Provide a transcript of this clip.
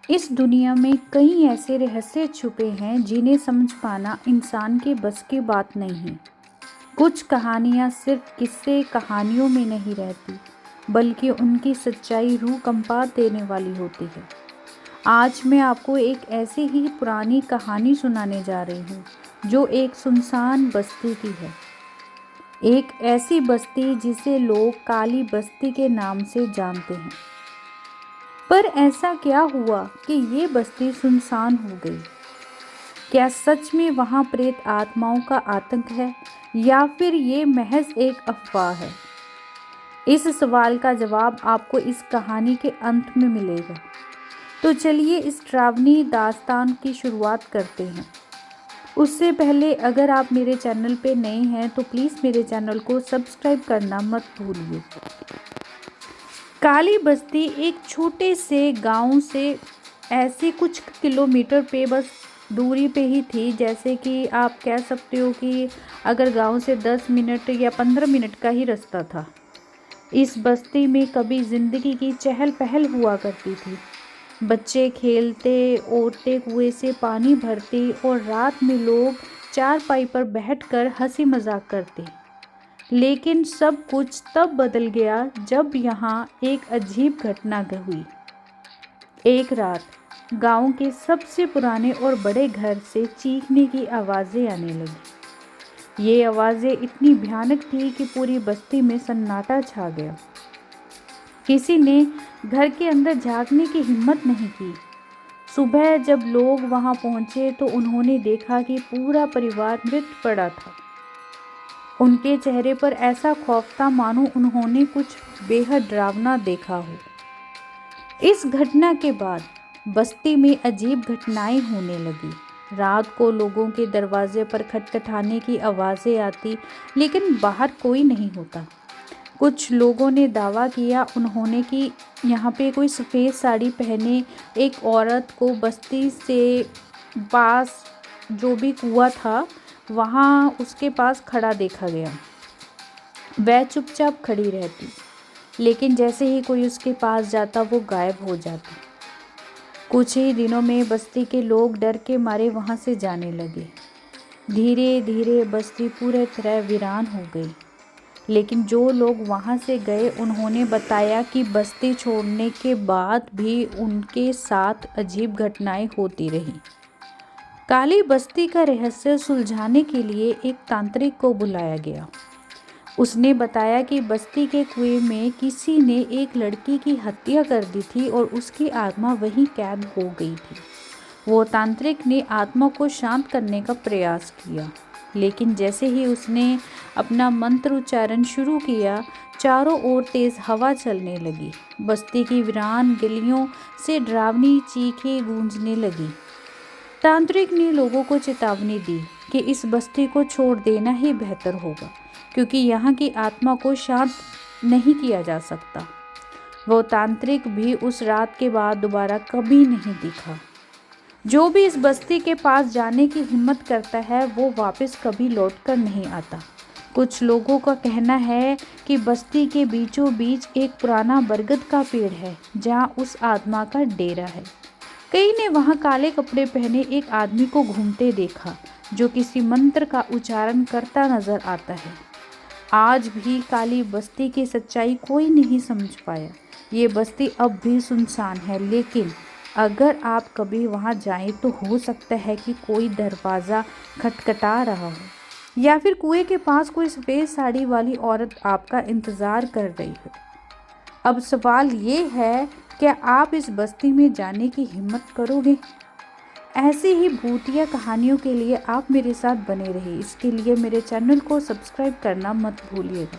इस दुनिया में कई ऐसे रहस्य छुपे हैं जिन्हें समझ पाना इंसान के बस की बात नहीं है। कुछ कहानियाँ सिर्फ किस्से कहानियों में नहीं रहती, बल्कि उनकी सच्चाई रूह कंपा देने वाली होती है। आज मैं आपको एक ऐसी ही पुरानी कहानी सुनाने जा रही हूँ, जो एक सुनसान बस्ती की है। एक ऐसी बस्ती जिसे लोग काली बस्ती के नाम से जानते हैं। पर ऐसा क्या हुआ कि ये बस्ती सुनसान हो गई? क्या सच में वहाँ प्रेत आत्माओं का आतंक है, या फिर ये महज एक अफवाह है? इस सवाल का जवाब आपको इस कहानी के अंत में मिलेगा। तो चलिए इस डरावनी दास्तान की शुरुआत करते हैं। उससे पहले अगर आप मेरे चैनल पे नए हैं तो प्लीज़ मेरे चैनल को सब्सक्राइब करना मत भूलिए। काली बस्ती एक छोटे से गांव से ऐसे कुछ किलोमीटर पे बस दूरी पे ही थी। जैसे कि आप कह सकते हो कि अगर गांव से 10 मिनट या 15 मिनट का ही रास्ता था। इस बस्ती में कभी ज़िंदगी की चहल पहल हुआ करती थी। बच्चे खेलते, औरतें कुएं से पानी भरती और रात में लोग चारपाई पर बैठकर हंसी मजाक करते। लेकिन सब कुछ तब बदल गया जब यहाँ एक अजीब घटना हुई। एक रात गांव के सबसे पुराने और बड़े घर से चीखने की आवाज़ें आने लगी। ये आवाज़ें इतनी भयानक थी कि पूरी बस्ती में सन्नाटा छा गया। किसी ने घर के अंदर झांकने की हिम्मत नहीं की। सुबह जब लोग वहां पहुंचे तो उन्होंने देखा कि पूरा परिवार मृत पड़ा था। उनके चेहरे पर ऐसा खौफ था मानो उन्होंने कुछ बेहद डरावना देखा हो। इस घटना के बाद बस्ती में अजीब घटनाएं होने लगी। रात को लोगों के दरवाजे पर खटखटाने की आवाज़ें आती, लेकिन बाहर कोई नहीं होता। कुछ लोगों ने दावा किया उन्होंने कि यहाँ पे कोई सफ़ेद साड़ी पहने एक औरत को बस्ती से पास जो भी कुआं था वहाँ उसके पास खड़ा देखा गया। वह चुपचाप खड़ी रहती, लेकिन जैसे ही कोई उसके पास जाता वो गायब हो जाती। कुछ ही दिनों में बस्ती के लोग डर के मारे वहाँ से जाने लगे। धीरे धीरे बस्ती पूरी तरह वीरान हो गई। लेकिन जो लोग वहाँ से गए उन्होंने बताया कि बस्ती छोड़ने के बाद भी उनके साथ अजीब घटनाएं होती रहीं। काली बस्ती का रहस्य सुलझाने के लिए एक तांत्रिक को बुलाया गया। उसने बताया कि बस्ती के कुएं में किसी ने एक लड़की की हत्या कर दी थी और उसकी आत्मा वहीं कैद हो गई थी। वो तांत्रिक ने आत्मा को शांत करने का प्रयास किया, लेकिन जैसे ही उसने अपना मंत्र उच्चारण शुरू किया, चारों ओर तेज हवा चलने लगी। बस्ती की वीरान गलियों से डरावनी चीखें गूंजने लगी। तांत्रिक ने लोगों को चेतावनी दी कि इस बस्ती को छोड़ देना ही बेहतर होगा, क्योंकि यहाँ की आत्मा को शांत नहीं किया जा सकता। वो तांत्रिक भी उस रात के बाद दोबारा कभी नहीं दिखा। जो भी इस बस्ती के पास जाने की हिम्मत करता है वो वापस कभी लौटकर नहीं आता। कुछ लोगों का कहना है कि बस्ती के बीचों बीच एक पुराना बरगद का पेड़ है जहां उस आत्मा का डेरा है। कई ने वहां काले कपड़े पहने एक आदमी को घूमते देखा जो किसी मंत्र का उच्चारण करता नजर आता है। आज भी काली बस्ती की सच्चाई कोई नहीं समझ पाया। ये बस्ती अब भी सुनसान है, लेकिन अगर आप कभी वहां जाएं तो हो सकता है कि कोई दरवाज़ा खटखटा रहा हो, या फिर कुएं के पास कोई सफ़ेद साड़ी वाली औरत आपका इंतज़ार कर रही हो। अब सवाल ये है, क्या आप इस बस्ती में जाने की हिम्मत करोगे? ऐसी ही भूतिया कहानियों के लिए आप मेरे साथ बने रहिए। इसके लिए मेरे चैनल को सब्सक्राइब करना मत भूलिएगा।